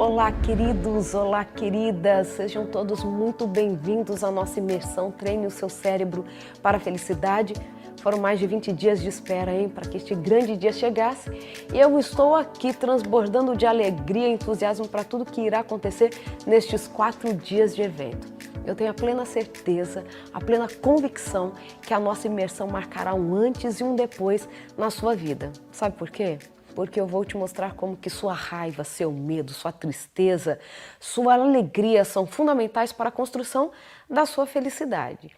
Olá, queridos, olá, queridas, sejam todos muito bem-vindos à nossa imersão Treine o Seu Cérebro para a Felicidade. Foram mais de 20 dias de espera, para que este grande dia chegasse. E eu estou aqui transbordando de alegria e entusiasmo para tudo que irá acontecer nestes 4 dias de evento. Eu tenho a plena certeza, a plena convicção que a nossa imersão marcará um antes e um depois na sua vida. Sabe por quê? Porque eu vou te mostrar como que sua raiva, seu medo, sua tristeza, sua alegria são fundamentais para a construção da sua felicidade.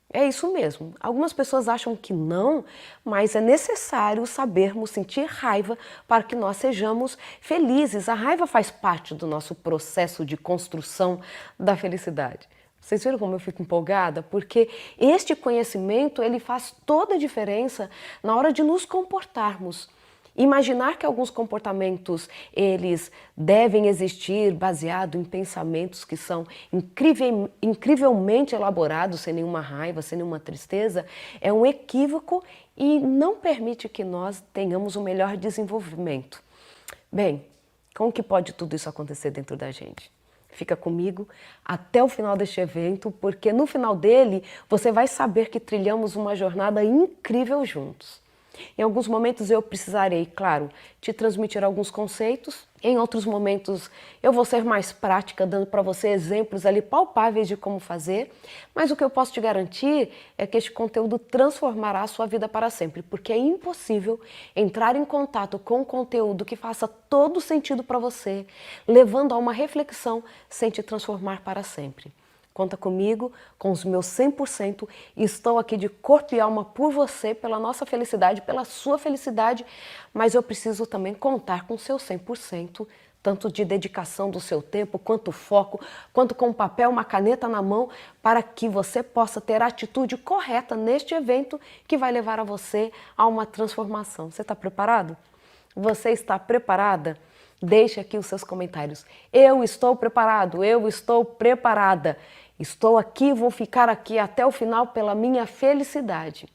É isso mesmo. Algumas pessoas acham que não, mas é necessário sabermos sentir raiva para que nós sejamos felizes. A raiva faz parte do nosso processo de construção da felicidade. Vocês viram como eu fico empolgada? Porque este conhecimento, ele faz toda a diferença na hora de nos comportarmos. Imaginar que alguns comportamentos eles devem existir baseado em pensamentos que são incrivelmente elaborados, sem nenhuma raiva, sem nenhuma tristeza, é um equívoco e não permite que nós tenhamos um melhor desenvolvimento. Bem, como que pode tudo isso acontecer dentro da gente? Fica comigo até o final deste evento, porque no final dele você vai saber que trilhamos uma jornada incrível juntos. Em alguns momentos eu precisarei, claro, te transmitir alguns conceitos. Em outros momentos eu vou ser mais prática, dando para você exemplos ali palpáveis de como fazer. Mas o que eu posso te garantir é que este conteúdo transformará a sua vida para sempre, porque é impossível entrar em contato com um conteúdo que faça todo sentido para você, levando a uma reflexão sem te transformar para sempre. Conta comigo, com os meus 100%, e estou aqui de corpo e alma por você, pela nossa felicidade, pela sua felicidade, mas eu preciso também contar com o seu 100%, tanto de dedicação do seu tempo, quanto foco, quanto com um papel, uma caneta na mão, para que você possa ter a atitude correta neste evento que vai levar a você a uma transformação. Você está preparado? Você está preparada? Deixe aqui os seus comentários. Eu estou preparado, eu estou preparada. Estou aqui, vou ficar aqui até o final pela minha felicidade.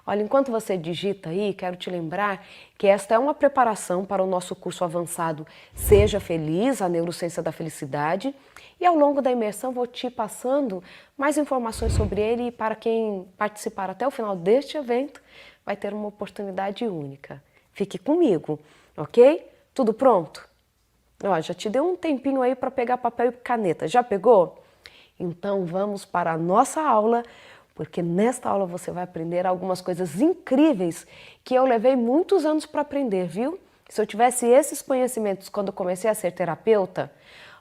Olha, enquanto você digita aí, quero te lembrar que esta é uma preparação para o nosso curso avançado Seja Feliz, a Neurociência da Felicidade. E ao longo da imersão vou te passando mais informações sobre ele, e para quem participar até o final deste evento vai ter uma oportunidade única. Fique comigo, ok? Tudo pronto? Ó, já te deu um tempinho aí para pegar papel e caneta. Já pegou? Então vamos para a nossa aula, porque nesta aula você vai aprender algumas coisas incríveis que eu levei muitos anos para aprender, viu? Se eu tivesse esses conhecimentos quando eu comecei a ser terapeuta,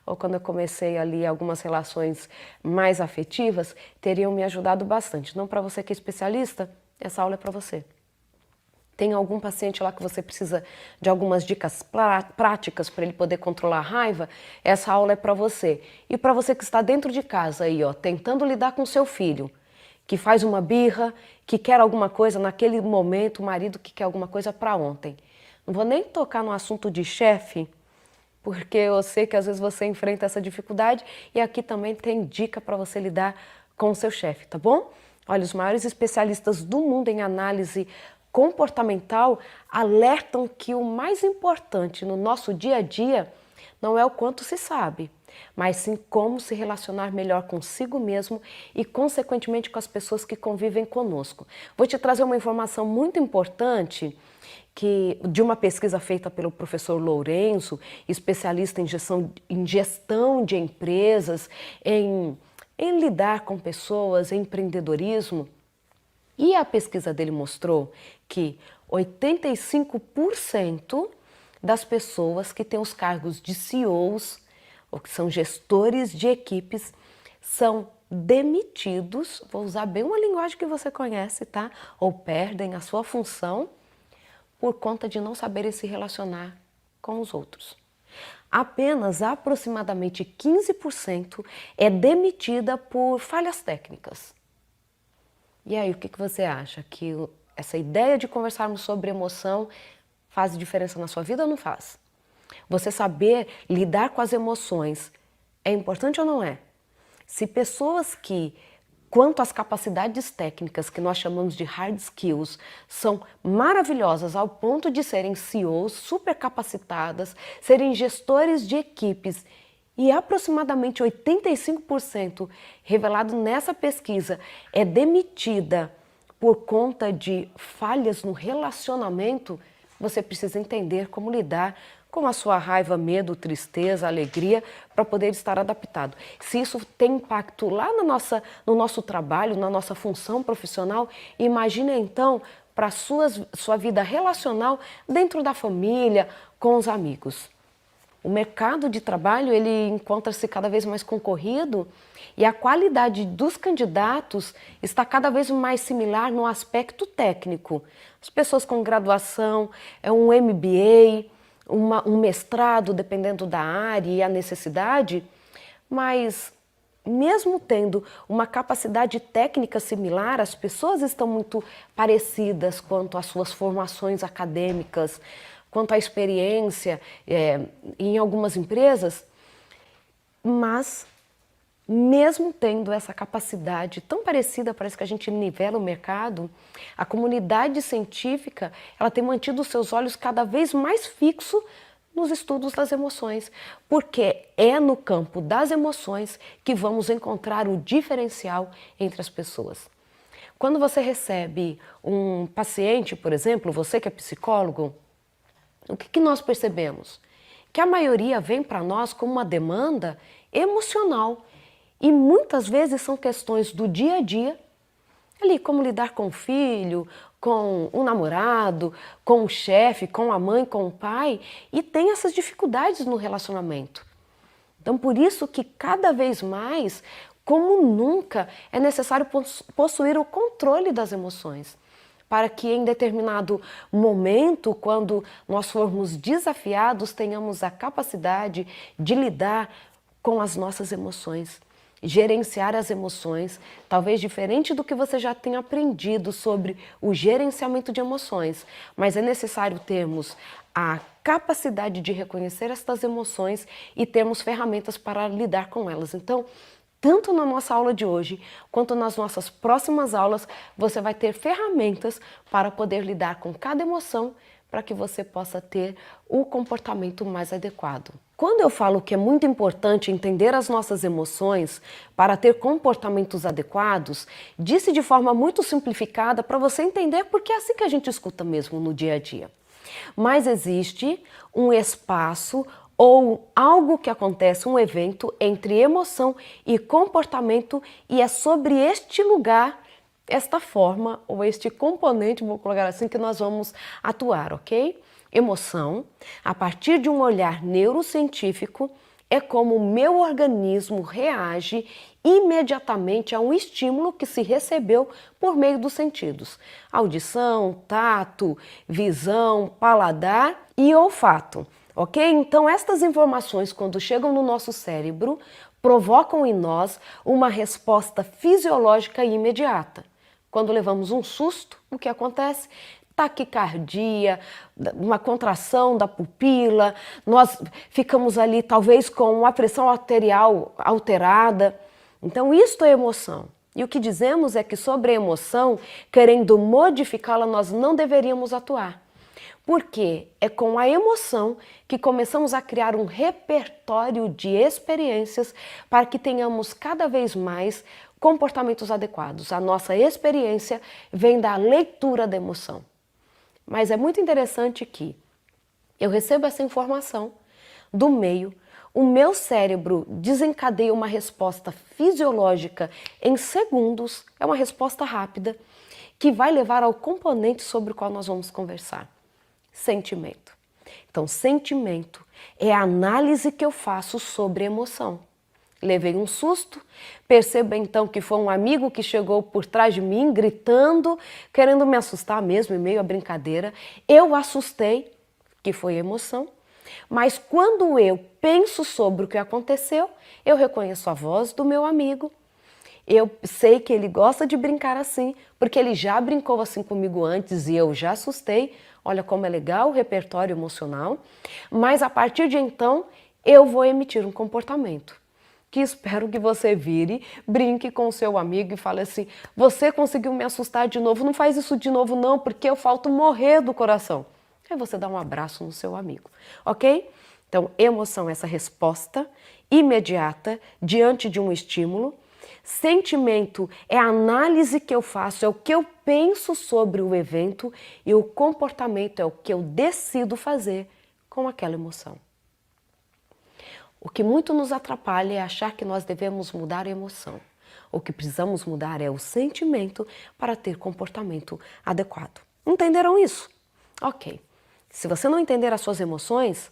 ou quando eu comecei ali algumas relações mais afetivas, teriam me ajudado bastante. Não para você que é especialista, essa aula é para você. Tem algum paciente lá que você precisa de algumas dicas práticas para ele poder controlar a raiva? Essa aula é para você. E para você que está dentro de casa aí, ó, tentando lidar com seu filho, que faz uma birra, que quer alguma coisa naquele momento, o marido que quer alguma coisa para ontem. Não vou nem tocar no assunto de chefe, porque eu sei que às vezes você enfrenta essa dificuldade, e aqui também tem dica para você lidar com o seu chefe, tá bom? Olha, os maiores especialistas do mundo em análise comportamental alertam que o mais importante no nosso dia a dia não é o quanto se sabe, mas sim como se relacionar melhor consigo mesmo e, consequentemente, com as pessoas que convivem conosco. Vou te trazer uma informação muito importante de uma pesquisa feita pelo professor Lourenço, especialista em gestão de empresas, em lidar com pessoas, em empreendedorismo. E a pesquisa dele mostrou que 85% das pessoas que têm os cargos de CEOs, ou que são gestores de equipes, são demitidos, vou usar bem uma linguagem que você conhece, tá? Ou perdem a sua função por conta de não saberem se relacionar com os outros. Apenas aproximadamente 15% é demitida por falhas técnicas. E aí, o que você acha? Que essa ideia de conversarmos sobre emoção faz diferença na sua vida ou não faz? Você saber lidar com as emoções é importante ou não é? Se pessoas que quanto as capacidades técnicas que nós chamamos de hard skills são maravilhosas ao ponto de serem CEOs super capacitadas, serem gestores de equipes e aproximadamente 85% revelado nessa pesquisa é demitida por conta de falhas no relacionamento, você precisa entender como lidar com a sua raiva, medo, tristeza, alegria, para poder estar adaptado. Se isso tem impacto lá no nosso trabalho, na nossa função profissional, imagine então para a sua vida relacional dentro da família, com os amigos. O mercado de trabalho ele encontra-se cada vez mais concorrido e a qualidade dos candidatos está cada vez mais similar no aspecto técnico. As pessoas com graduação, um MBA, um mestrado, dependendo da área e a necessidade, mas mesmo tendo uma capacidade técnica similar, as pessoas estão muito parecidas quanto às suas formações acadêmicas, quanto à experiência em algumas empresas, mas mesmo tendo essa capacidade tão parecida, parece que a gente nivela o mercado, a comunidade científica ela tem mantido seus olhos cada vez mais fixos nos estudos das emoções, porque é no campo das emoções que vamos encontrar o diferencial entre as pessoas. Quando você recebe um paciente, por exemplo, você que é psicólogo, o que nós percebemos? Que a maioria vem para nós com uma demanda emocional e muitas vezes são questões do dia a dia, ali como lidar com o filho, com o namorado, com o chefe, com a mãe, com o pai e tem essas dificuldades no relacionamento. Então por isso que cada vez mais, como nunca, é necessário possuir o controle das emoções, para que em determinado momento, quando nós formos desafiados, tenhamos a capacidade de lidar com as nossas emoções, gerenciar as emoções, talvez diferente do que você já tenha aprendido sobre o gerenciamento de emoções, mas é necessário termos a capacidade de reconhecer estas emoções e termos ferramentas para lidar com elas. Então, tanto na nossa aula de hoje, quanto nas nossas próximas aulas, você vai ter ferramentas para poder lidar com cada emoção, para que você possa ter o comportamento mais adequado. Quando eu falo que é muito importante entender as nossas emoções para ter comportamentos adequados, disse de forma muito simplificada para você entender, porque é assim que a gente escuta mesmo no dia a dia. Mas existe um espaço ou algo que acontece, um evento entre emoção e comportamento e é sobre este lugar, esta forma ou este componente, vou colocar assim, que nós vamos atuar, ok? Emoção, a partir de um olhar neurocientífico, é como o meu organismo reage imediatamente a um estímulo que se recebeu por meio dos sentidos. Audição, tato, visão, paladar e olfato. Ok? Então estas informações, quando chegam no nosso cérebro, provocam em nós uma resposta fisiológica imediata. Quando levamos um susto, o que acontece? Taquicardia, uma contração da pupila, nós ficamos ali talvez com a pressão arterial alterada. Então isto é emoção. E o que dizemos é que sobre a emoção, querendo modificá-la, nós não deveríamos atuar. Porque é com a emoção que começamos a criar um repertório de experiências para que tenhamos cada vez mais comportamentos adequados. A nossa experiência vem da leitura da emoção. Mas é muito interessante que eu recebo essa informação do meio, o meu cérebro desencadeia uma resposta fisiológica em segundos, é uma resposta rápida, que vai levar ao componente sobre o qual nós vamos conversar. Sentimento. Então, sentimento é a análise que eu faço sobre emoção. Levei um susto, percebo então que foi um amigo que chegou por trás de mim, gritando, querendo me assustar mesmo, em meio à brincadeira. Eu assustei, que foi emoção, mas quando eu penso sobre o que aconteceu, eu reconheço a voz do meu amigo. Eu sei que ele gosta de brincar assim, porque ele já brincou assim comigo antes e eu já assustei. Olha como é legal o repertório emocional. Mas a partir de então, eu vou emitir um comportamento. que espero que você vire, brinque com o seu amigo e fale assim: você conseguiu me assustar de novo, não faz isso de novo não, porque eu falto morrer do coração. Aí você dá um abraço no seu amigo, ok? Então, emoção é essa resposta imediata diante de um estímulo. Sentimento é a análise que eu faço, é o que eu penso sobre o evento, e o comportamento é o que eu decido fazer com aquela emoção. O que muito nos atrapalha é achar que nós devemos mudar a emoção. O que precisamos mudar é o sentimento para ter comportamento adequado. Entenderam isso? Ok. Se você não entender as suas emoções,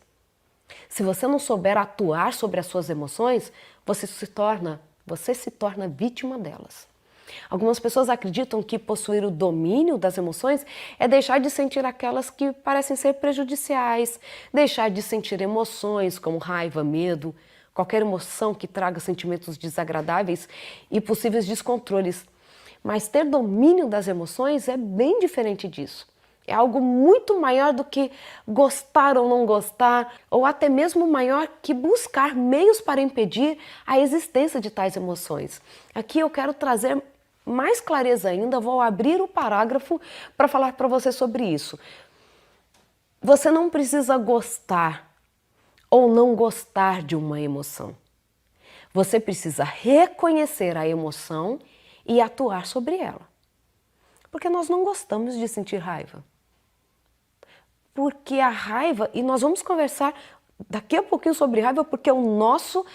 se você não souber atuar sobre as suas emoções, você se torna vítima delas. Algumas pessoas acreditam que possuir o domínio das emoções é deixar de sentir aquelas que parecem ser prejudiciais, deixar de sentir emoções como raiva, medo, qualquer emoção que traga sentimentos desagradáveis e possíveis descontroles. Mas ter domínio das emoções é bem diferente disso. É algo muito maior do que gostar ou não gostar, ou até mesmo maior que buscar meios para impedir a existência de tais emoções. Aqui eu quero trazer mais clareza ainda, vou abrir o parágrafo para falar para você sobre isso. Você não precisa gostar ou não gostar de uma emoção. Você precisa reconhecer a emoção e atuar sobre ela. Porque nós não gostamos de sentir raiva. Porque a raiva, e nós vamos conversar daqui a pouquinho sobre raiva, porque o nosso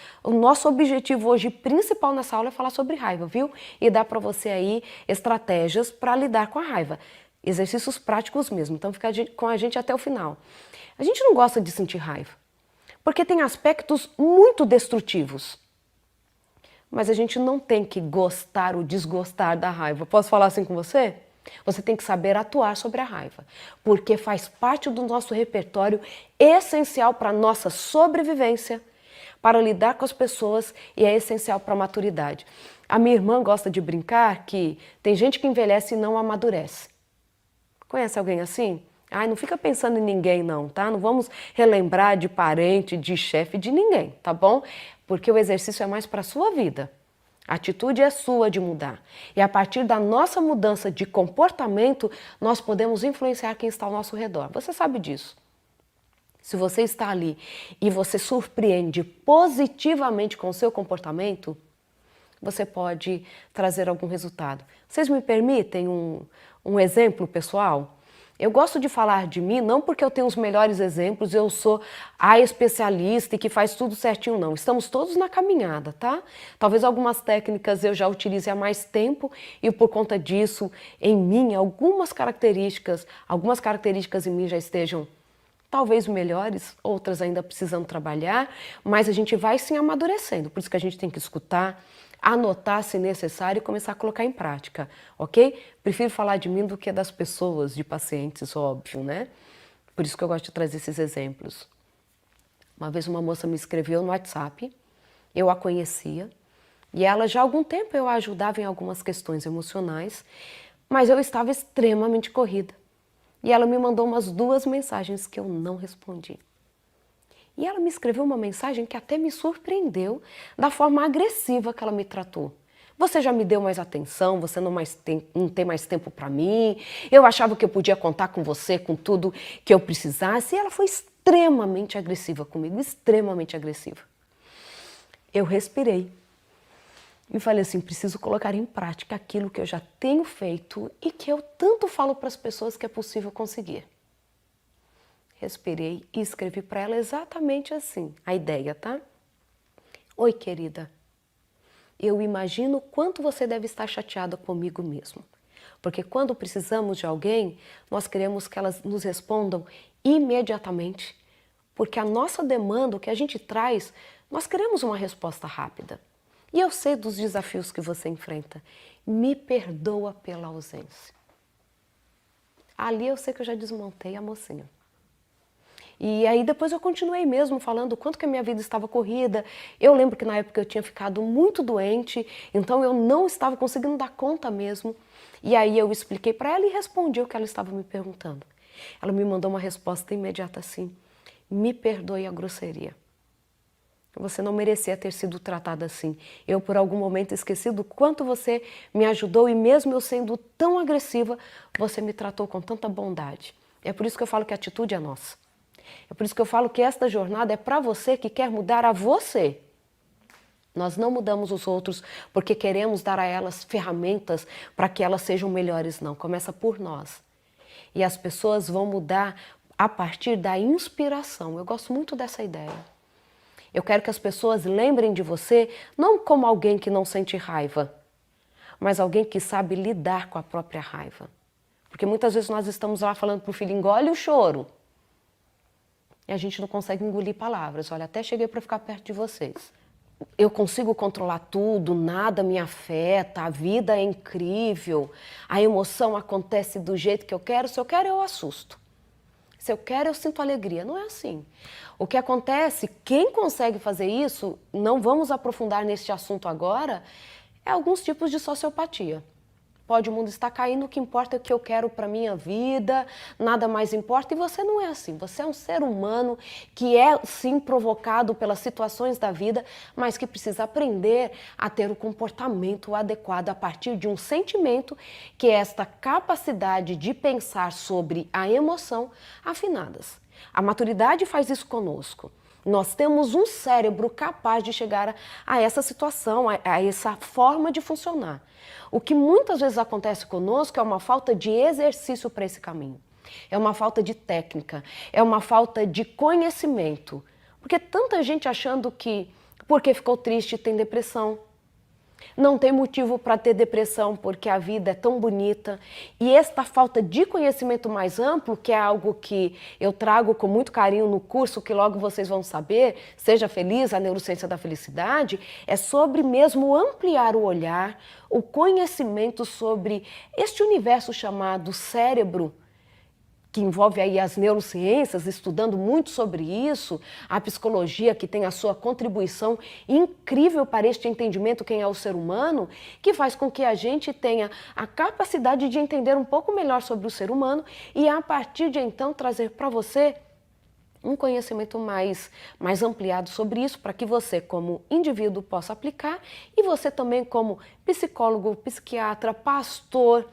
objetivo hoje principal nessa aula é falar sobre raiva, viu? E dar para você aí estratégias para lidar com a raiva. Exercícios práticos mesmo, então fica com a gente até o final. A gente não gosta de sentir raiva, porque tem aspectos muito destrutivos. Mas a gente não tem que gostar ou desgostar da raiva. Posso falar assim com você? Você tem que saber atuar sobre a raiva, porque faz parte do nosso repertório essencial para a nossa sobrevivência, para lidar com as pessoas, e é essencial para a maturidade. A minha irmã gosta de brincar que tem gente que envelhece e não amadurece. Conhece alguém assim? Ai, não fica pensando em ninguém não, tá? Não vamos relembrar de parente, de chefe, de ninguém, tá bom? Porque o exercício é mais para a sua vida. A atitude é sua de mudar. E a partir da nossa mudança de comportamento, nós podemos influenciar quem está ao nosso redor. Você sabe disso. Se você está ali e você surpreende positivamente com o seu comportamento, você pode trazer algum resultado. Vocês me permitem um exemplo pessoal? Eu gosto de falar de mim, não porque eu tenho os melhores exemplos, eu sou a especialista e que faz tudo certinho, não. Estamos todos na caminhada, tá? Talvez algumas técnicas eu já utilize há mais tempo e por conta disso, em mim, algumas características em mim já estejam talvez melhores, outras ainda precisando trabalhar, mas a gente vai sim amadurecendo, por isso que a gente tem que escutar, anotar se necessário e começar a colocar em prática, ok? Prefiro falar de mim do que das pessoas, de pacientes, óbvio, né? Por isso que eu gosto de trazer esses exemplos. Uma vez uma moça me escreveu no WhatsApp, eu a conhecia, e ela já há algum tempo eu a ajudava em algumas questões emocionais, mas eu estava extremamente corrida. E ela me mandou umas 2 mensagens que eu não respondi. E ela me escreveu uma mensagem que até me surpreendeu da forma agressiva que ela me tratou. Você já me deu mais atenção, você não tem mais tempo para mim, eu achava que eu podia contar com você, com tudo que eu precisasse, e ela foi extremamente agressiva comigo, extremamente agressiva. Eu respirei e falei assim, preciso colocar em prática aquilo que eu já tenho feito e que eu tanto falo para as pessoas que é possível conseguir. Respirei e escrevi para ela exatamente assim, a ideia, tá? Oi, querida. Eu imagino quanto você deve estar chateada comigo mesmo. Porque quando precisamos de alguém, nós queremos que elas nos respondam imediatamente. Porque a nossa demanda, o que a gente traz, nós queremos uma resposta rápida. E eu sei dos desafios que você enfrenta. Me perdoa pela ausência. Ali eu sei que eu já desmontei a mocinha. E aí depois eu continuei mesmo falando o quanto que a minha vida estava corrida. Eu lembro que na época eu tinha ficado muito doente, então eu não estava conseguindo dar conta mesmo. E aí eu expliquei para ela e respondi o que ela estava me perguntando. Ela me mandou uma resposta imediata assim, me perdoe a grosseria. Você não merecia ter sido tratada assim. Eu, por algum momento, esqueci do quanto você me ajudou e mesmo eu sendo tão agressiva, você me tratou com tanta bondade. É por isso que eu falo que a atitude é nossa. É por isso que eu falo que esta jornada é para você que quer mudar a você. Nós não mudamos os outros porque queremos dar a elas ferramentas para que elas sejam melhores, não. Começa por nós. E as pessoas vão mudar a partir da inspiração. Eu gosto muito dessa ideia. Eu quero que as pessoas lembrem de você não como alguém que não sente raiva, mas alguém que sabe lidar com a própria raiva. Porque muitas vezes nós estamos lá falando para o filho, engole o choro. E a gente não consegue engolir palavras. Olha, até cheguei para ficar perto de vocês. Eu consigo controlar tudo, nada me afeta, a vida é incrível, a emoção acontece do jeito que eu quero, se eu quero eu assusto. Se eu quero, eu sinto alegria. Não é assim. O que acontece, quem consegue fazer isso, não vamos aprofundar neste assunto agora, é alguns tipos de sociopatia. Pode o mundo estar caindo, o que importa é o que eu quero para a minha vida, nada mais importa. E você não é assim. Você é um ser humano que é, sim, provocado pelas situações da vida, mas que precisa aprender a ter o comportamento adequado a partir de um sentimento, que é esta capacidade de pensar sobre a emoção afinadas. A maturidade faz isso conosco. Nós temos um cérebro capaz de chegar a essa situação, a essa forma de funcionar. O que muitas vezes acontece conosco é uma falta de exercício para esse caminho. É uma falta de técnica, é uma falta de conhecimento. Porque tanta gente achando que porque ficou triste tem depressão. Não tem motivo para ter depressão porque a vida é tão bonita. E esta falta de conhecimento mais amplo, que é algo que eu trago com muito carinho no curso, que logo vocês vão saber, Seja Feliz, a Neurociência da Felicidade, é sobre mesmo ampliar o olhar, o conhecimento sobre este universo chamado cérebro, que envolve aí as neurociências, estudando muito sobre isso, a psicologia que tem a sua contribuição incrível para este entendimento quem é o ser humano, que faz com que a gente tenha a capacidade de entender um pouco melhor sobre o ser humano e a partir de então trazer para você um conhecimento mais ampliado sobre isso, para que você como indivíduo possa aplicar e você também como psicólogo, psiquiatra, pastor,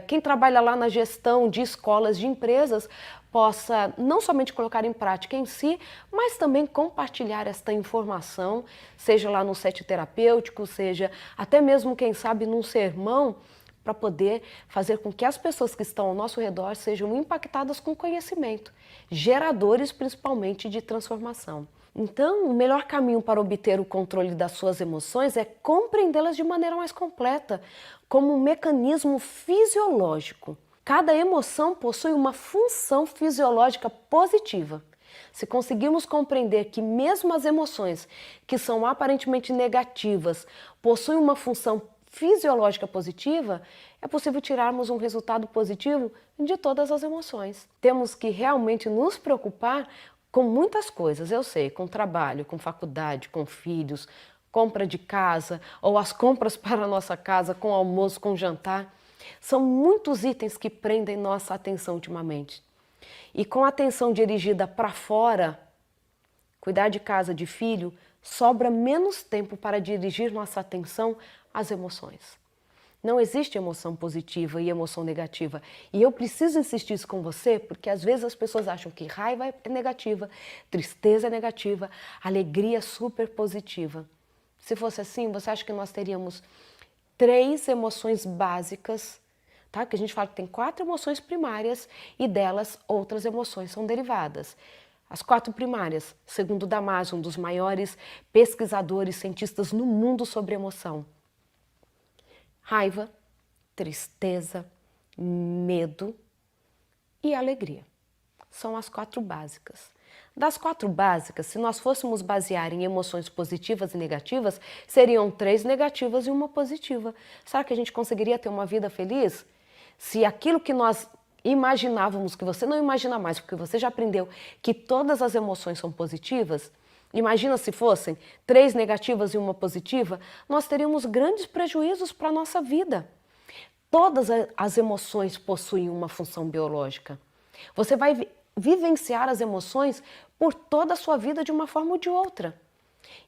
quem trabalha lá na gestão de escolas, de empresas, possa não somente colocar em prática em si, mas também compartilhar esta informação, seja lá no set terapêutico, seja até mesmo, quem sabe, num sermão, para poder fazer com que as pessoas que estão ao nosso redor sejam impactadas com conhecimento, geradores principalmente de transformação. Então, o melhor caminho para obter o controle das suas emoções é compreendê-las de maneira mais completa, como um mecanismo fisiológico. Cada emoção possui uma função fisiológica positiva. Se conseguirmos compreender que mesmo as emoções que são aparentemente negativas possuem uma função fisiológica positiva, é possível tirarmos um resultado positivo de todas as emoções. Temos que realmente nos preocupar com muitas coisas, eu sei, com trabalho, com faculdade, com filhos, compra de casa ou as compras para a nossa casa, com almoço, com jantar. São muitos itens que prendem nossa atenção ultimamente. E com a atenção dirigida para fora, cuidar de casa, de filho, sobra menos tempo para dirigir nossa atenção às emoções. Não existe emoção positiva e emoção negativa. E eu preciso insistir isso com você, porque às vezes as pessoas acham que raiva é negativa, tristeza é negativa, alegria é super positiva. Se fosse assim, você acha que nós teríamos 3 emoções básicas, tá? Que a gente fala que tem 4 emoções primárias e delas outras emoções são derivadas. As 4 primárias, segundo Damasio, um dos maiores pesquisadores, cientistas no mundo sobre emoção. Raiva, tristeza, medo e alegria. São as 4 básicas. Das 4 básicas, se nós fôssemos basear em emoções positivas e negativas, seriam 3 negativas e 1 positiva. Será que a gente conseguiria ter uma vida feliz? Se aquilo que nós imaginávamos, que você não imagina mais, porque você já aprendeu que todas as emoções são positivas, imagina se fossem 3 negativas e 1 positiva, nós teríamos grandes prejuízos para a nossa vida. Todas as emoções possuem uma função biológica. Você vai vivenciar as emoções por toda a sua vida de uma forma ou de outra.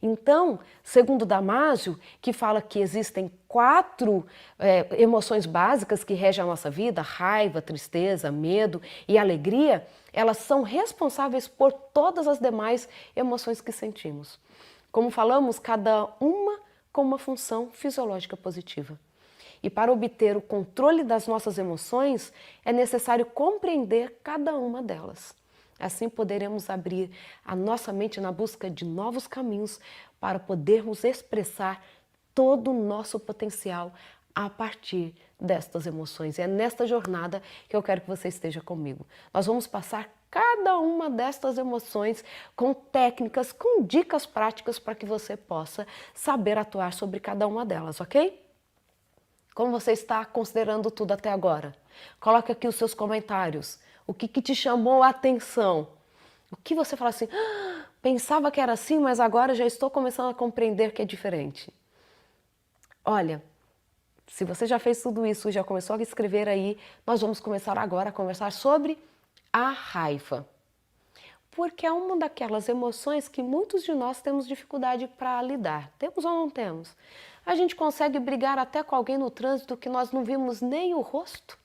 Então, segundo Damásio, que fala que existem 4 emoções básicas que regem a nossa vida, raiva, tristeza, medo e alegria, elas são responsáveis por todas as demais emoções que sentimos. Como falamos, cada uma com uma função fisiológica positiva. E para obter o controle das nossas emoções, é necessário compreender cada uma delas. Assim poderemos abrir a nossa mente na busca de novos caminhos para podermos expressar todo o nosso potencial a partir destas emoções. E é nesta jornada que eu quero que você esteja comigo. Nós vamos passar cada uma destas emoções com técnicas, com dicas práticas para que você possa saber atuar sobre cada uma delas, ok? Como você está considerando tudo até agora? Coloque aqui os seus comentários. O que te chamou a atenção? O que você fala assim, pensava que era assim, mas agora já estou começando a compreender que é diferente. Olha, se você já fez tudo isso, já começou a escrever aí, nós vamos começar agora a conversar sobre a raiva. Porque é uma daquelas emoções que muitos de nós temos dificuldade para lidar. Temos ou não temos? A gente consegue brigar até com alguém no trânsito que nós não vimos nem o rosto.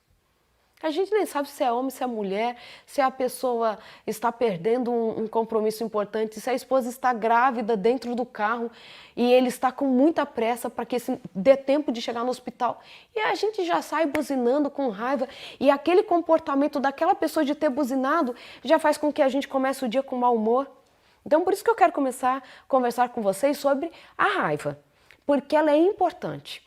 A gente nem sabe se é homem, se é mulher, se a pessoa está perdendo um compromisso importante, se a esposa está grávida dentro do carro e ele está com muita pressa para que dê tempo de chegar no hospital. E a gente já sai buzinando com raiva e aquele comportamento daquela pessoa de ter buzinado já faz com que a gente comece o dia com mau humor. Então por isso que eu quero começar a conversar com vocês sobre a raiva, porque ela é importante.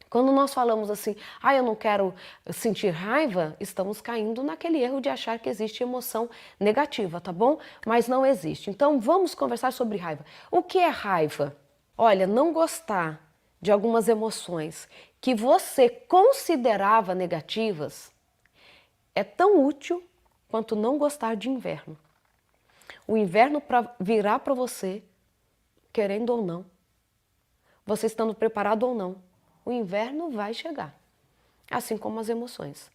Quando nós falamos assim, eu não quero sentir raiva, estamos caindo naquele erro de achar que existe emoção negativa, tá bom? Mas não existe. Então vamos conversar sobre raiva. O que é raiva? Olha, não gostar de algumas emoções que você considerava negativas é tão útil quanto não gostar de inverno. O inverno virá para você, querendo ou não, você estando preparado ou não. O inverno vai chegar, assim como as emoções.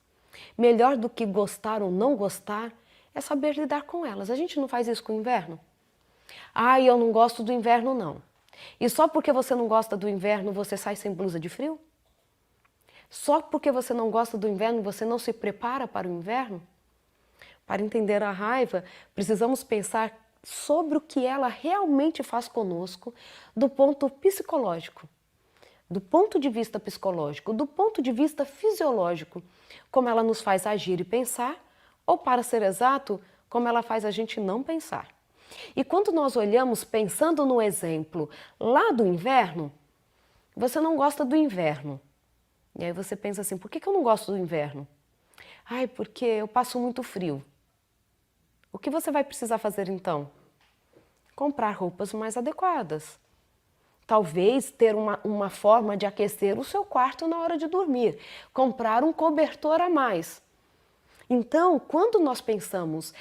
Melhor do que gostar ou não gostar é saber lidar com elas. A gente não faz isso com o inverno? Eu não gosto do inverno não. E só porque você não gosta do inverno você sai sem blusa de frio? Só porque você não gosta do inverno você não se prepara para o inverno? Para entender a raiva, precisamos pensar sobre o que ela realmente faz conosco do ponto psicológico. Do ponto de vista psicológico, do ponto de vista fisiológico, como ela nos faz agir e pensar, ou para ser exato, como ela faz a gente não pensar. E quando nós olhamos pensando no exemplo lá do inverno, você não gosta do inverno. E aí você pensa assim, por que eu não gosto do inverno? Porque eu passo muito frio. O que você vai precisar fazer então? Comprar roupas mais adequadas. Talvez ter uma forma de aquecer o seu quarto na hora de dormir, comprar um cobertor a mais. Então, quando nós pensamos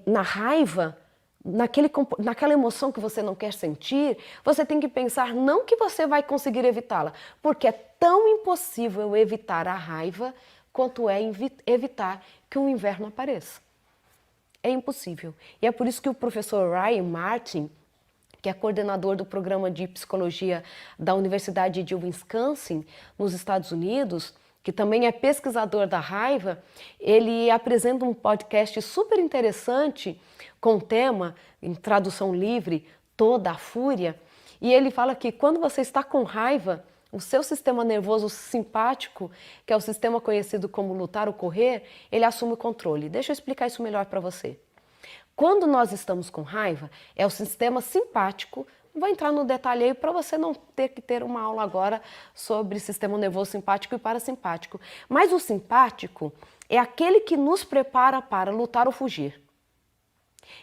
na raiva, naquela emoção que você não quer sentir, você tem que pensar não que você vai conseguir evitá-la, porque é tão impossível evitar a raiva quanto é evitar que o inverno apareça. É impossível. E é por isso que o professor Ryan Martin, que é coordenador do programa de psicologia da Universidade de Wisconsin, nos Estados Unidos, que também é pesquisador da raiva, ele apresenta um podcast super interessante com o tema, em tradução livre, Toda a Fúria, e ele fala que quando você está com raiva, o seu sistema nervoso simpático, que é o sistema conhecido como lutar ou correr, ele assume o controle. Deixa eu explicar isso melhor para você. Quando nós estamos com raiva, é o sistema simpático. Vou entrar no detalhe aí para você não ter que ter uma aula agora sobre sistema nervoso simpático e parasimpático. Mas o simpático é aquele que nos prepara para lutar ou fugir.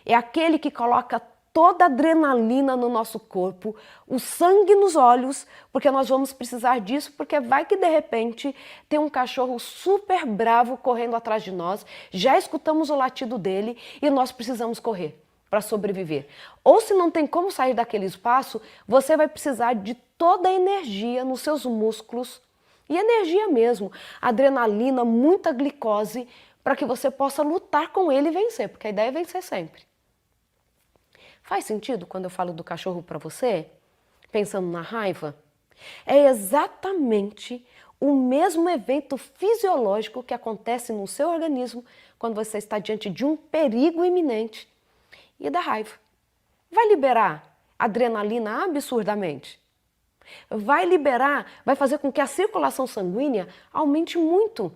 É aquele que coloca toda a adrenalina no nosso corpo, o sangue nos olhos, porque nós vamos precisar disso, porque vai que de repente tem um cachorro super bravo correndo atrás de nós, já escutamos o latido dele e nós precisamos correr para sobreviver. Ou se não tem como sair daquele espaço, você vai precisar de toda a energia nos seus músculos, e energia mesmo, adrenalina, muita glicose, para que você possa lutar com ele e vencer, porque a ideia é vencer sempre. Faz sentido quando eu falo do cachorro para você? Pensando na raiva? É exatamente o mesmo evento fisiológico que acontece no seu organismo quando você está diante de um perigo iminente e da raiva. Vai liberar adrenalina absurdamente. Vai fazer com que a circulação sanguínea aumente muito.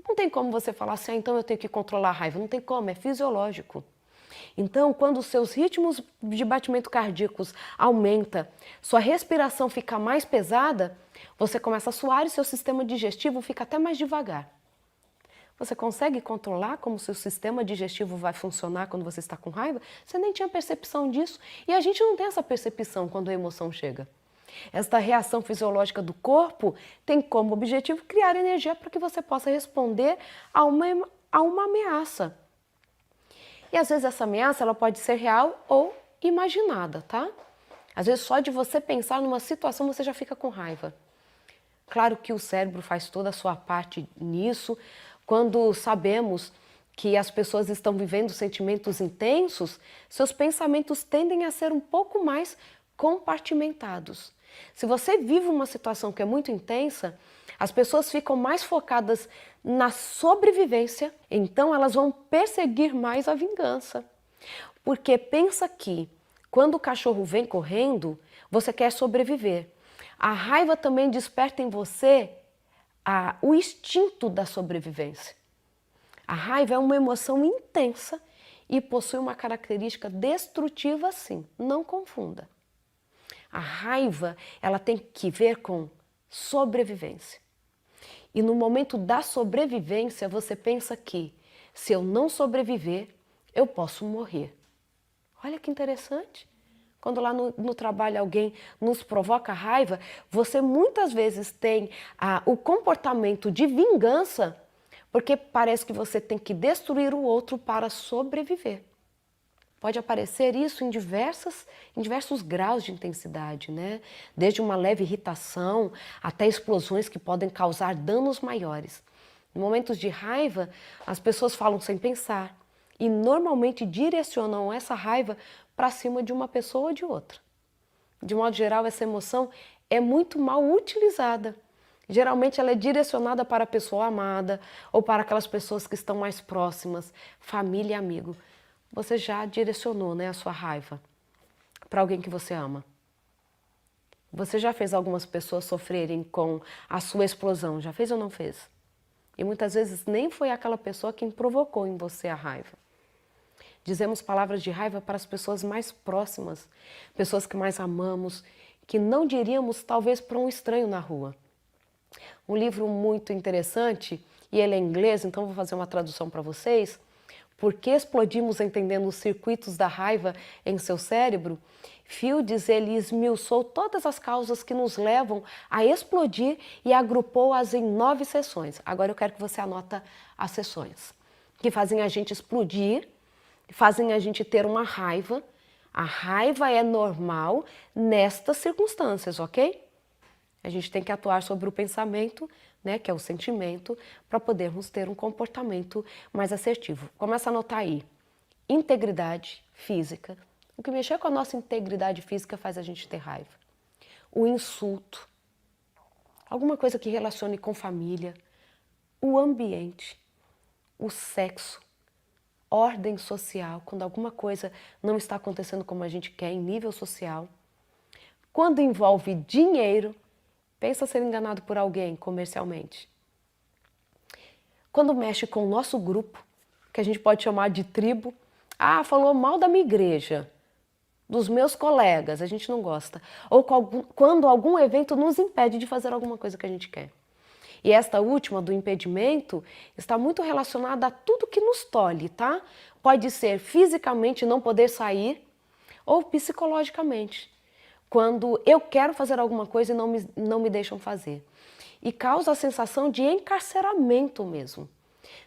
Não tem como você falar assim, então eu tenho que controlar a raiva. Não tem como, é fisiológico. Então, quando os seus ritmos de batimento cardíacos aumentam, sua respiração fica mais pesada, você começa a suar e seu sistema digestivo fica até mais devagar. Você consegue controlar como seu sistema digestivo vai funcionar quando você está com raiva? Você nem tinha percepção disso. E a gente não tem essa percepção quando a emoção chega. Esta reação fisiológica do corpo tem como objetivo criar energia para que você possa responder a uma ameaça. E às vezes essa ameaça ela pode ser real ou imaginada, tá? Às vezes só de você pensar numa situação você já fica com raiva. Claro que o cérebro faz toda a sua parte nisso. Quando sabemos que as pessoas estão vivendo sentimentos intensos, seus pensamentos tendem a ser um pouco mais compartimentados. Se você vive uma situação que é muito intensa, as pessoas ficam mais focadas na sobrevivência, então elas vão perseguir mais a vingança. Porque pensa que quando o cachorro vem correndo, você quer sobreviver. A raiva também desperta em você o instinto da sobrevivência. A raiva é uma emoção intensa e possui uma característica destrutiva, sim, não confunda. A raiva, ela tem que ver com sobrevivência. E no momento da sobrevivência, você pensa que se eu não sobreviver, eu posso morrer. Olha que interessante. Quando lá no trabalho alguém nos provoca raiva, você muitas vezes tem o comportamento de vingança, porque parece que você tem que destruir o outro para sobreviver. Pode aparecer isso em diversos graus de intensidade, né? Desde uma leve irritação até explosões que podem causar danos maiores. Em momentos de raiva, as pessoas falam sem pensar e normalmente direcionam essa raiva para cima de uma pessoa ou de outra. De modo geral, essa emoção é muito mal utilizada. Geralmente ela é direcionada para a pessoa amada ou para aquelas pessoas que estão mais próximas, família e amigo. Você já direcionou, né, a sua raiva para alguém que você ama. Você já fez algumas pessoas sofrerem com a sua explosão, já fez ou não fez? E muitas vezes nem foi aquela pessoa quem provocou em você a raiva. Dizemos palavras de raiva para as pessoas mais próximas, pessoas que mais amamos, que não diríamos talvez para um estranho na rua. Um livro muito interessante, e ele é em inglês, então vou fazer uma tradução para vocês. Por que explodimos entendendo os circuitos da raiva em seu cérebro? Fields, ele esmiuçou todas as causas que nos levam a explodir e agrupou-as em 9 seções. Agora eu quero que você anota as seções que fazem a gente explodir, fazem a gente ter uma raiva. A raiva é normal nestas circunstâncias, ok? A gente tem que atuar sobre o pensamento, né, que é o sentimento, para podermos ter um comportamento mais assertivo. Começa a anotar aí. Integridade física. O que mexer com a nossa integridade física faz a gente ter raiva. O insulto. Alguma coisa que relacione com família. O ambiente. O sexo. Ordem social. Quando alguma coisa não está acontecendo como a gente quer em nível social. Quando envolve dinheiro. Pensa ser enganado por alguém comercialmente. Quando mexe com o nosso grupo, que a gente pode chamar de tribo, falou mal da minha igreja, dos meus colegas, a gente não gosta. Ou quando algum evento nos impede de fazer alguma coisa que a gente quer. E esta última, do impedimento, está muito relacionada a tudo que nos tolhe, tá? Pode ser fisicamente não poder sair ou psicologicamente. Quando eu quero fazer alguma coisa e não me deixam fazer. E causa a sensação de encarceramento mesmo.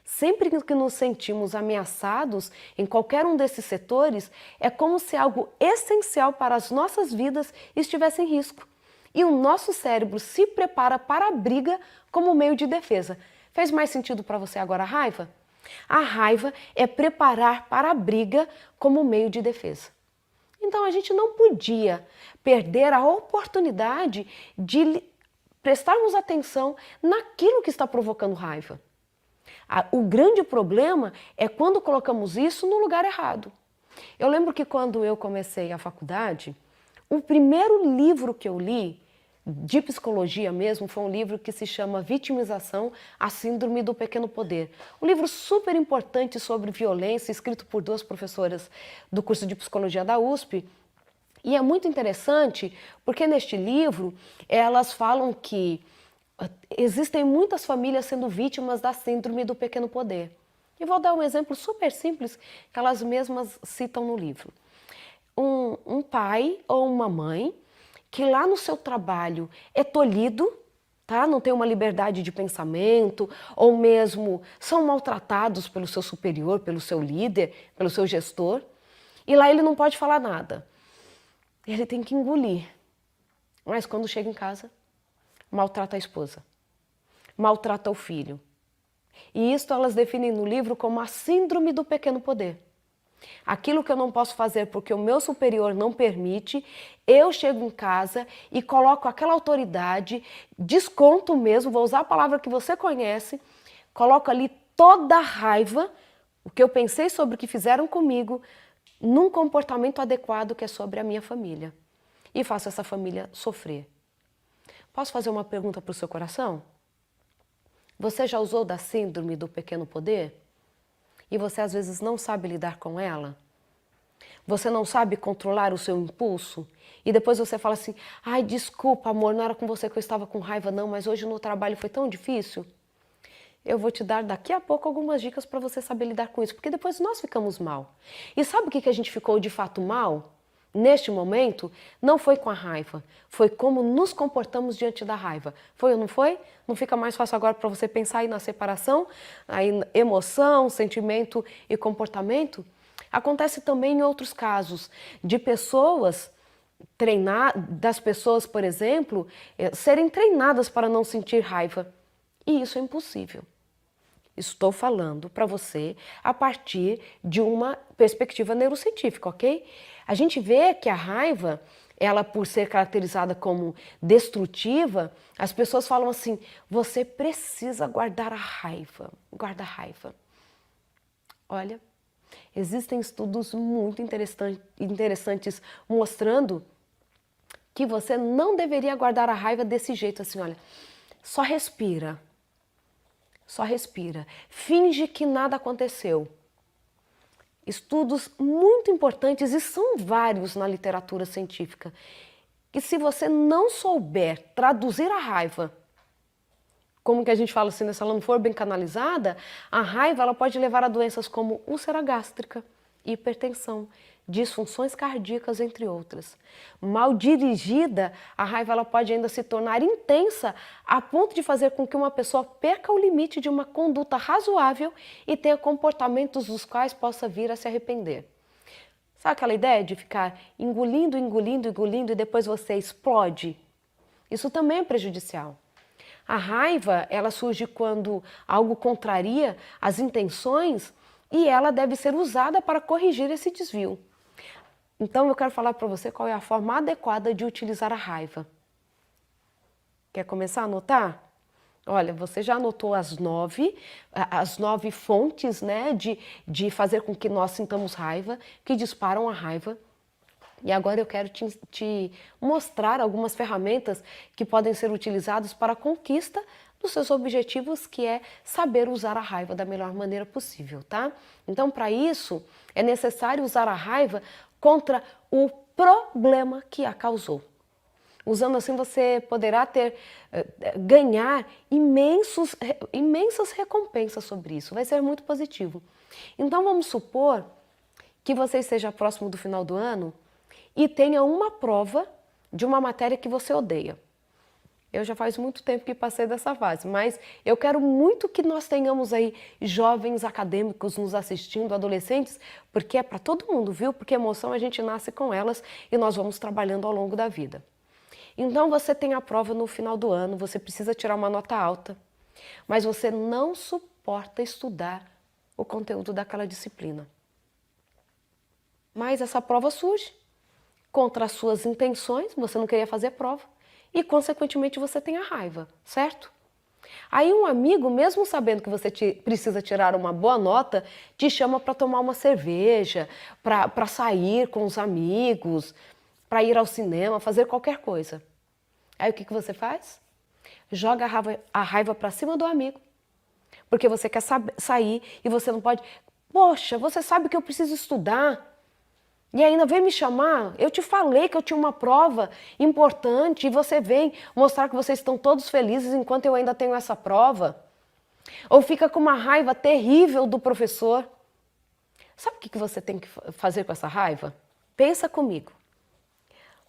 Sempre que nos sentimos ameaçados em qualquer um desses setores, é como se algo essencial para as nossas vidas estivesse em risco. E o nosso cérebro se prepara para a briga como meio de defesa. Fez mais sentido para você agora a raiva? A raiva é preparar para a briga como meio de defesa. Então a gente não podia perder a oportunidade de prestarmos atenção naquilo que está provocando raiva. O grande problema é quando colocamos isso no lugar errado. Eu lembro que quando eu comecei a faculdade, o primeiro livro que eu li, de psicologia mesmo, foi um livro que se chama Vitimização, a Síndrome do Pequeno Poder. Um livro super importante sobre violência, escrito por duas professoras do curso de psicologia da USP. E é muito interessante porque neste livro elas falam que existem muitas famílias sendo vítimas da síndrome do pequeno poder. E vou dar um exemplo super simples que elas mesmas citam no livro. Um pai ou uma mãe que lá no seu trabalho é tolhido, tá? Não tem uma liberdade de pensamento, ou mesmo são maltratados pelo seu superior, pelo seu líder, pelo seu gestor, e lá ele não pode falar nada. Ele tem que engolir. Mas quando chega em casa, maltrata a esposa, maltrata o filho. E isso elas definem no livro como a síndrome do pequeno poder. Aquilo que eu não posso fazer porque o meu superior não permite, eu chego em casa e coloco aquela autoridade, desconto mesmo, vou usar a palavra que você conhece, coloco ali toda a raiva, o que eu pensei sobre o que fizeram comigo, num comportamento adequado que é sobre a minha família. E faço essa família sofrer. Posso fazer uma pergunta para o seu coração? Você já usou da síndrome do pequeno poder? E você às vezes não sabe lidar com ela? Você não sabe controlar o seu impulso? E depois você fala assim, ai, desculpa amor, não era com você que eu estava com raiva não, mas hoje no trabalho foi tão difícil. Eu vou te dar daqui a pouco algumas dicas para você saber lidar com isso, porque depois nós ficamos mal. E sabe o que a gente ficou de fato mal? Neste momento, não foi com a raiva, foi como nos comportamos diante da raiva. Foi ou não foi? Não fica mais fácil agora para você pensar aí na separação, aí emoção, sentimento e comportamento? Acontece também em outros casos, de pessoas das pessoas, por exemplo, serem treinadas para não sentir raiva. E isso é impossível. Estou falando para você a partir de uma perspectiva neurocientífica, ok? A gente vê que a raiva, ela por ser caracterizada como destrutiva, as pessoas falam assim, você precisa guardar a raiva, guarda a raiva. Olha, existem estudos muito interessantes mostrando que você não deveria guardar a raiva desse jeito, assim, olha, só respira. Só respira. Finge que nada aconteceu. Estudos muito importantes, e são vários na literatura científica, que se você não souber traduzir a raiva, como que a gente fala assim, se ela não for bem canalizada, a raiva ela pode levar a doenças como úlcera gástrica, hipertensão, disfunções cardíacas, entre outras. Mal dirigida, a raiva ela pode ainda se tornar intensa a ponto de fazer com que uma pessoa perca o limite de uma conduta razoável e tenha comportamentos dos quais possa vir a se arrepender. Sabe aquela ideia de ficar engolindo, engolindo, engolindo e depois você explode? Isso também é prejudicial. A raiva, ela surge quando algo contraria as intenções e ela deve ser usada para corrigir esse desvio. Então eu quero falar para você qual é a forma adequada de utilizar a raiva. Quer começar a anotar? Olha, você já anotou as nove fontes, né, de fazer com que nós sintamos raiva, que disparam a raiva. E agora eu quero te mostrar algumas ferramentas que podem ser utilizadas para a conquista dos seus objetivos, que é saber usar a raiva da melhor maneira possível, tá? Então, para isso, é necessário usar a raiva contra o problema que a causou. Usando assim, você poderá ganhar imensas recompensas sobre isso. Vai ser muito positivo. Então, vamos supor que você esteja próximo do final do ano e tenha uma prova de uma matéria que você odeia. Eu já faz muito tempo que passei dessa fase, mas eu quero muito que nós tenhamos aí jovens acadêmicos nos assistindo, adolescentes, porque é para todo mundo, viu? Porque emoção a gente nasce com elas e nós vamos trabalhando ao longo da vida. Então você tem a prova no final do ano, você precisa tirar uma nota alta, mas você não suporta estudar o conteúdo daquela disciplina. Mas essa prova surge. contra as suas intenções, você não queria fazer prova, e consequentemente você tem a raiva, certo? Aí um amigo, mesmo sabendo que você precisa tirar uma boa nota, te chama para tomar uma cerveja, para sair com os amigos, para ir ao cinema, fazer qualquer coisa. Aí o que você faz? Joga a raiva para cima do amigo, porque você quer sair e você não pode. Poxa, você sabe que eu preciso estudar e ainda vem me chamar? Eu te falei que eu tinha uma prova importante e você vem mostrar que vocês estão todos felizes enquanto eu ainda tenho essa prova. Ou fica com uma raiva terrível do professor. Sabe o que você tem que fazer com essa raiva? Pensa comigo.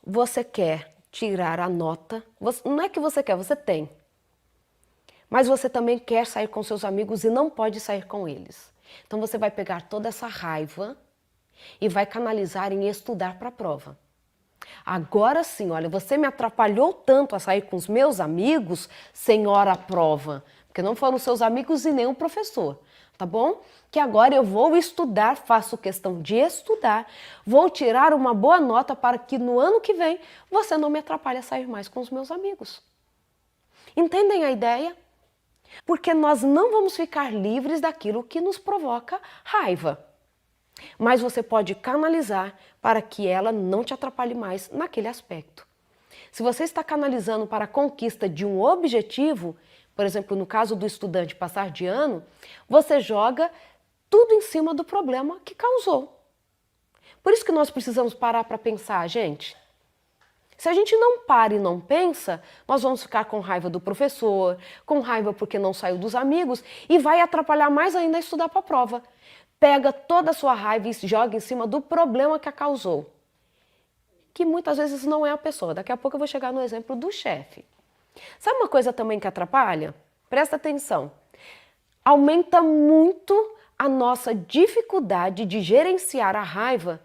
Você quer tirar a nota, não é que você quer, você tem. Mas você também quer sair com seus amigos e não pode sair com eles. Então você vai pegar toda essa raiva e vai canalizar em estudar para a prova. Agora sim, olha, você me atrapalhou tanto a sair com os meus amigos, senhora prova, porque não foram seus amigos e nem o professor, tá bom? Que agora eu vou estudar, faço questão de estudar, vou tirar uma boa nota para que no ano que vem você não me atrapalhe a sair mais com os meus amigos. Entendem a ideia? Porque nós não vamos ficar livres daquilo que nos provoca raiva. Mas você pode canalizar para que ela não te atrapalhe mais naquele aspecto. Se você está canalizando para a conquista de um objetivo, por exemplo, no caso do estudante passar de ano, você joga tudo em cima do problema que causou. Por isso que nós precisamos parar para pensar, gente. Se a gente não para e não pensa, nós vamos ficar com raiva do professor, com raiva porque não saiu dos amigos e vai atrapalhar mais ainda a estudar para a prova. Pega toda a sua raiva e joga em cima do problema que a causou. Que muitas vezes não é a pessoa. Daqui a pouco eu vou chegar no exemplo do chefe. Sabe uma coisa também que atrapalha? Presta atenção. Aumenta muito a nossa dificuldade de gerenciar a raiva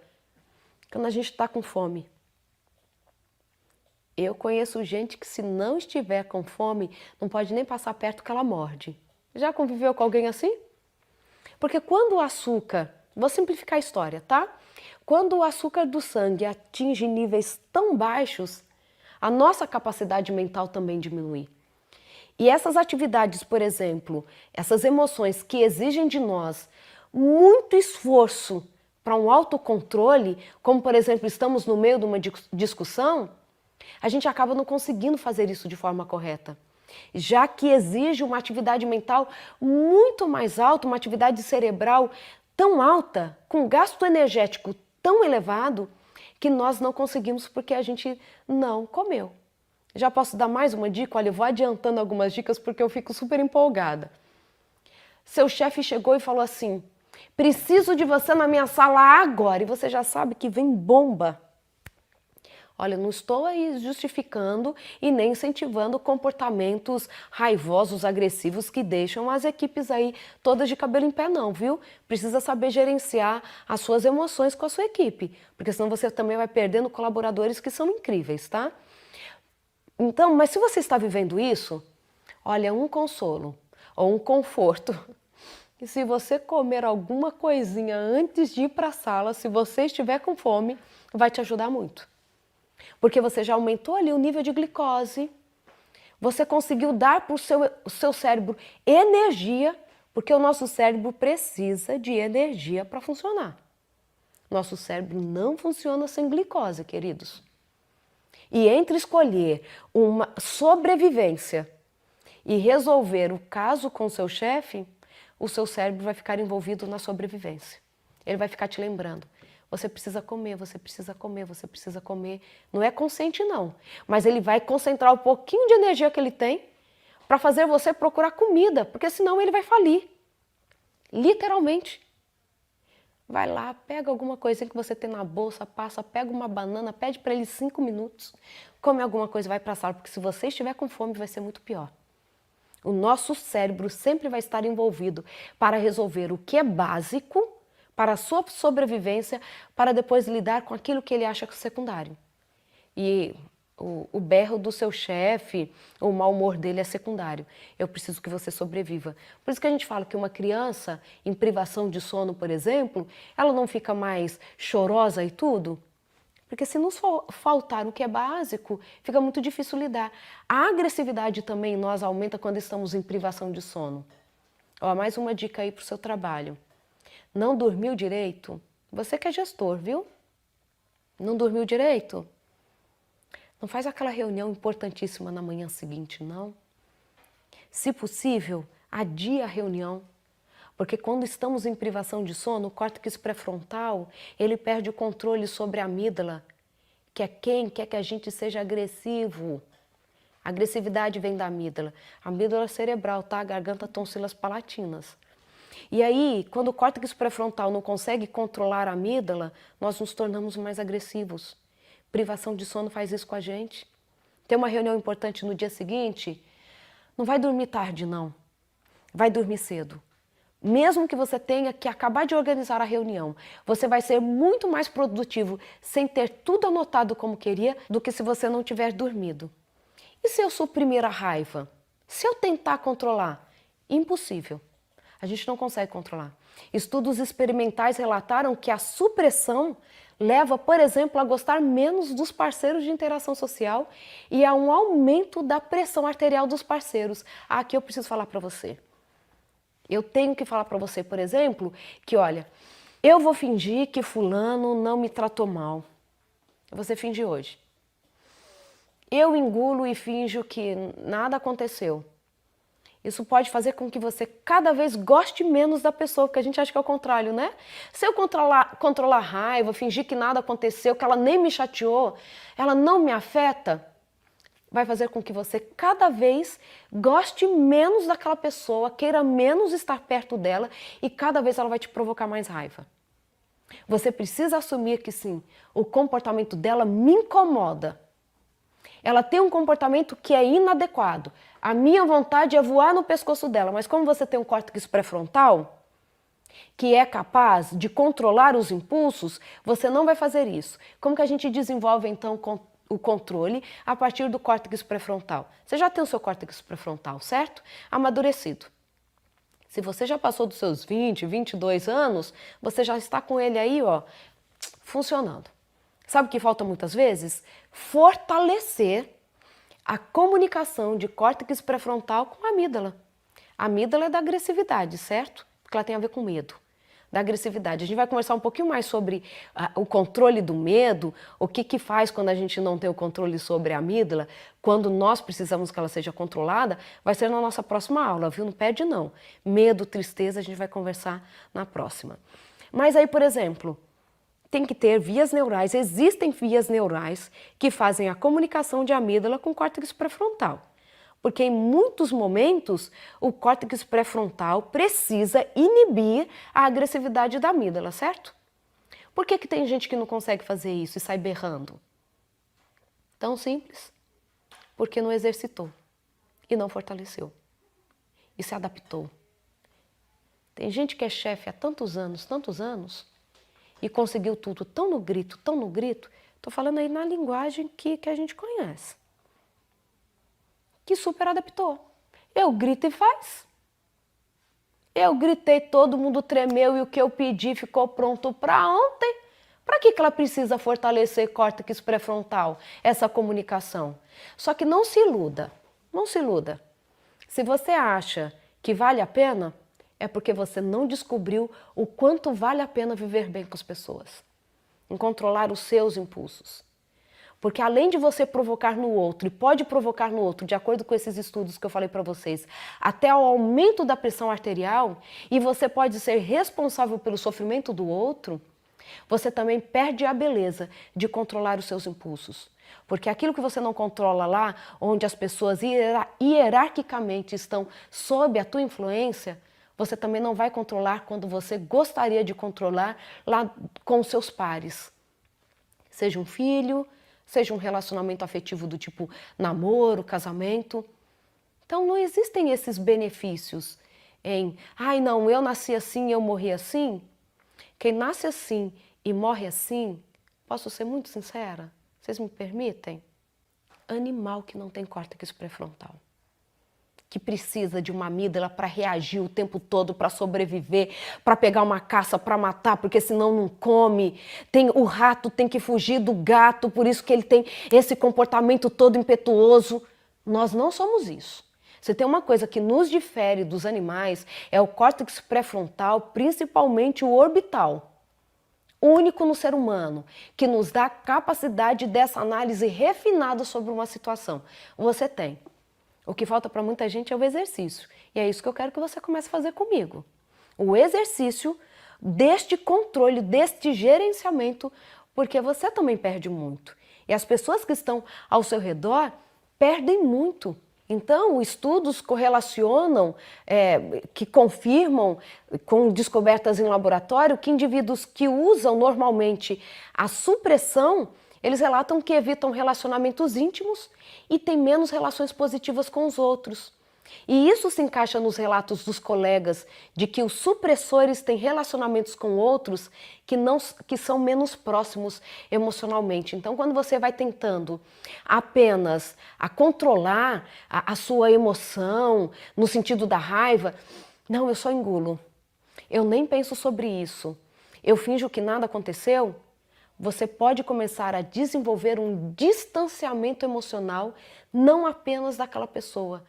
quando a gente está com fome. Eu conheço gente que se não estiver com fome, não pode nem passar perto que ela morde. Já conviveu com alguém assim? Porque quando o açúcar, vou simplificar a história, tá? Quando o açúcar do sangue atinge níveis tão baixos, a nossa capacidade mental também diminui. E essas atividades, por exemplo, essas emoções que exigem de nós muito esforço para um autocontrole, como por exemplo, estamos no meio de uma discussão, a gente acaba não conseguindo fazer isso de forma correta. Já que exige uma atividade mental muito mais alta, uma atividade cerebral tão alta, com gasto energético tão elevado, que nós não conseguimos porque a gente não comeu. Já posso dar mais uma dica? Olha, eu vou adiantando algumas dicas porque eu fico super empolgada. Seu chefe chegou e falou assim, preciso de você na minha sala agora, e você já sabe que vem bomba. Olha, não estou aí justificando e nem incentivando comportamentos raivosos, agressivos que deixam as equipes aí todas de cabelo em pé não, viu? Precisa saber gerenciar as suas emoções com a sua equipe, porque senão você também vai perdendo colaboradores que são incríveis, tá? Então, mas se você está vivendo isso, olha, um consolo ou um conforto. E se você comer alguma coisinha antes de ir para a sala, se você estiver com fome, vai te ajudar muito. Porque você já aumentou ali o nível de glicose, você conseguiu dar para o seu cérebro energia, porque o nosso cérebro precisa de energia para funcionar. Nosso cérebro não funciona sem glicose, queridos. E entre escolher uma sobrevivência e resolver o caso com o seu chefe, o seu cérebro vai ficar envolvido na sobrevivência. Ele vai ficar te lembrando. Você precisa comer, você precisa comer, você precisa comer. Não é consciente não, mas ele vai concentrar um pouquinho de energia que ele tem para fazer você procurar comida, porque senão ele vai falir. Literalmente. Vai lá, pega alguma coisinha que você tem na bolsa, passa, pega uma banana, pede para ele 5 minutos, come alguma coisa e vai para a sala, porque se você estiver com fome vai ser muito pior. O nosso cérebro sempre vai estar envolvido para resolver o que é básico, para a sua sobrevivência, para depois lidar com aquilo que ele acha secundário. E o berro do seu chefe, o mau humor dele é secundário. Eu preciso que você sobreviva. Por isso que a gente fala que uma criança em privação de sono, por exemplo, ela não fica mais chorosa e tudo, Porque se nos faltar o que é básico, fica muito difícil lidar. A agressividade também em nós aumenta quando estamos em privação de sono. Ó, mais uma dica aí para o seu trabalho. Não dormiu direito? Você que é gestor, viu? Não dormiu direito? Não faz aquela reunião importantíssima na manhã seguinte, não. Se possível, adie a reunião. Porque quando estamos em privação de sono, o córtex pré-frontal, ele perde o controle sobre a amígdala, que é quem quer que a gente seja agressivo. A agressividade vem da amígdala. A amígdala cerebral, tá? Garganta, tonsilas palatinas. E aí, quando o córtex pré-frontal não consegue controlar a amígdala, nós nos tornamos mais agressivos. Privação de sono faz isso com a gente. Tem uma reunião importante no dia seguinte, não vai dormir tarde, não. Vai dormir cedo. Mesmo que você tenha que acabar de organizar a reunião, você vai ser muito mais produtivo sem ter tudo anotado como queria do que se você não tiver dormido. E se eu suprimir a raiva? Se eu tentar controlar? Impossível. A gente não consegue controlar. Estudos experimentais relataram que a supressão leva, por exemplo, a gostar menos dos parceiros de interação social e a um aumento da pressão arterial dos parceiros. Aqui eu preciso falar para você. Eu tenho que falar para você, por exemplo, que olha, eu vou fingir que fulano não me tratou mal. Você finge hoje. Eu engulo e finjo que nada aconteceu. Isso pode fazer com que você cada vez goste menos da pessoa, porque a gente acha que é o contrário, né? Se eu controlar a raiva, fingir que nada aconteceu, que ela nem me chateou, ela não me afeta, vai fazer com que você cada vez goste menos daquela pessoa, queira menos estar perto dela e cada vez ela vai te provocar mais raiva. Você precisa assumir que sim, o comportamento dela me incomoda. Ela tem um comportamento que é inadequado. A minha vontade é voar no pescoço dela, mas como você tem um córtex pré-frontal, que é capaz de controlar os impulsos, você não vai fazer isso. Como que a gente desenvolve então o controle a partir do córtex pré-frontal? Você já tem o seu córtex pré-frontal, certo? Amadurecido. Se você já passou dos seus 20, 22 anos, você já está com ele aí, ó, funcionando. Sabe o que falta muitas vezes? Fortalecer a comunicação de córtex pré-frontal com a amígdala. A amígdala é da agressividade, certo? Porque ela tem a ver com medo. Da agressividade. A gente vai conversar um pouquinho mais sobre o controle do medo, o que faz quando a gente não tem o controle sobre a amígdala, quando nós precisamos que ela seja controlada, vai ser na nossa próxima aula, viu? Não perde não. Medo, tristeza, a gente vai conversar na próxima. Mas aí, por exemplo, tem que ter vias neurais, existem vias neurais que fazem a comunicação de amígdala com o córtex pré-frontal. Porque em muitos momentos o córtex pré-frontal precisa inibir a agressividade da amígdala, certo? Por que tem gente que não consegue fazer isso e sai berrando? Tão simples. Porque não exercitou e não fortaleceu. E se adaptou. Tem gente que é chefe há tantos anos, e conseguiu tudo tão no grito, tô falando aí na linguagem que a gente conhece, que super adaptou. Eu grito e faz. Eu gritei, todo mundo tremeu e o que eu pedi ficou pronto para ontem. Para que ela precisa fortalecer córtex pré-frontal, essa comunicação? Só que não se iluda, não se iluda. Se você acha que vale a pena, é porque você não descobriu o quanto vale a pena viver bem com as pessoas, em controlar os seus impulsos. Porque além de você provocar no outro, e pode provocar no outro, de acordo com esses estudos que eu falei para vocês, até o aumento da pressão arterial, e você pode ser responsável pelo sofrimento do outro, você também perde a beleza de controlar os seus impulsos. Porque aquilo que você não controla lá, onde as pessoas hierarquicamente estão sob a tua influência, você também não vai controlar quando você gostaria de controlar lá com os seus pares. Seja um filho, seja um relacionamento afetivo do tipo namoro, casamento. Então não existem esses benefícios em, ai não, eu nasci assim, eu morri assim. Quem nasce assim e morre assim, posso ser muito sincera? Vocês me permitem? Animal que não tem córtex pré-frontal. que precisa de uma amígdala para reagir o tempo todo, para sobreviver, para pegar uma caça, para matar, porque senão não come. O rato tem que fugir do gato, por isso que ele tem esse comportamento todo impetuoso. Nós não somos isso. Se tem uma coisa que nos difere dos animais, é o córtex pré-frontal, principalmente o orbital. Único no ser humano, que nos dá a capacidade dessa análise refinada sobre uma situação. Você tem. O que falta para muita gente é o exercício. E é isso que eu quero que você comece a fazer comigo. O exercício deste controle, deste gerenciamento, porque você também perde muito. E as pessoas que estão ao seu redor perdem muito. Então, estudos correlacionam, que confirmam com descobertas em laboratório que indivíduos que usam normalmente a supressão, eles relatam que evitam relacionamentos íntimos e têm menos relações positivas com os outros. E isso se encaixa nos relatos dos colegas de que os supressores têm relacionamentos com outros que são menos próximos emocionalmente. Então, quando você vai tentando apenas controlar a sua emoção, no sentido da raiva, não, eu só engulo, eu nem penso sobre isso, eu finjo que nada aconteceu, você pode começar a desenvolver um distanciamento emocional, não apenas daquela pessoa,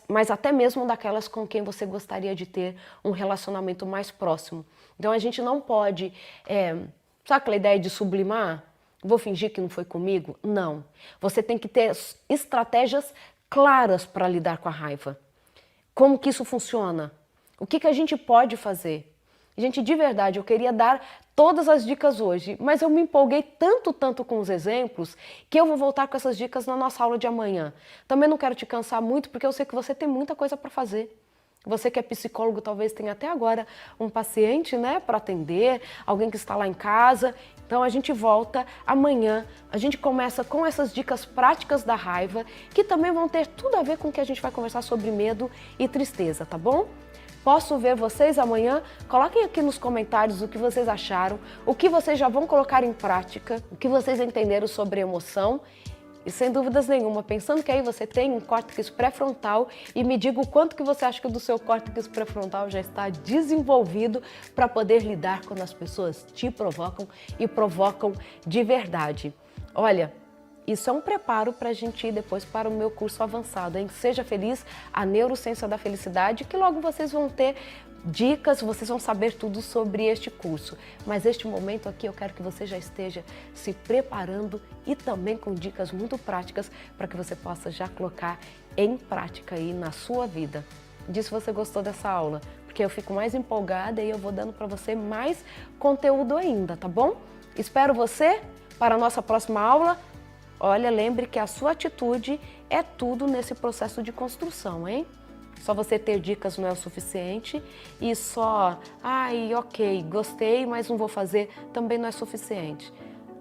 mas até mesmo daquelas com quem você gostaria de ter um relacionamento mais próximo. Então a gente não pode, sabe aquela ideia de sublimar? Vou fingir que não foi comigo? Não. Você tem que ter estratégias claras para lidar com a raiva. Como que isso funciona? O que a gente pode fazer? Gente, de verdade, eu queria dar todas as dicas hoje, mas eu me empolguei tanto com os exemplos, que eu vou voltar com essas dicas na nossa aula de amanhã. Também não quero te cansar muito, porque eu sei que você tem muita coisa para fazer. Você que é psicólogo talvez tenha até agora um paciente, né, para atender, alguém que está lá em casa. Então a gente volta amanhã, a gente começa com essas dicas práticas da raiva, que também vão ter tudo a ver com o que a gente vai conversar sobre medo e tristeza, tá bom? Posso ver vocês amanhã? Coloquem aqui nos comentários o que vocês acharam, o que vocês já vão colocar em prática, o que vocês entenderam sobre emoção. E sem dúvidas nenhuma, pensando que aí você tem um córtex pré-frontal, e me diga o quanto que você acha que do seu córtex pré-frontal já está desenvolvido para poder lidar quando as pessoas te provocam e provocam de verdade. Olha, isso é um preparo para a gente ir depois para o meu curso avançado, hein? Seja Feliz, a Neurociência da Felicidade, que logo vocês vão ter dicas, vocês vão saber tudo sobre este curso. Mas este momento aqui eu quero que você já esteja se preparando e também com dicas muito práticas para que você possa já colocar em prática aí na sua vida. Diz se você gostou dessa aula, porque eu fico mais empolgada e eu vou dando para você mais conteúdo ainda, tá bom? Espero você para a nossa próxima aula. Olha, lembre que a sua atitude é tudo nesse processo de construção, hein? Só você ter dicas não é o suficiente e só, ok, gostei, mas não vou fazer, também não é suficiente.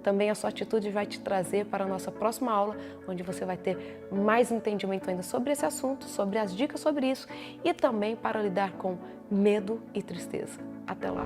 Também a sua atitude vai te trazer para a nossa próxima aula, onde você vai ter mais entendimento ainda sobre esse assunto, sobre as dicas sobre isso e também para lidar com medo e tristeza. Até lá!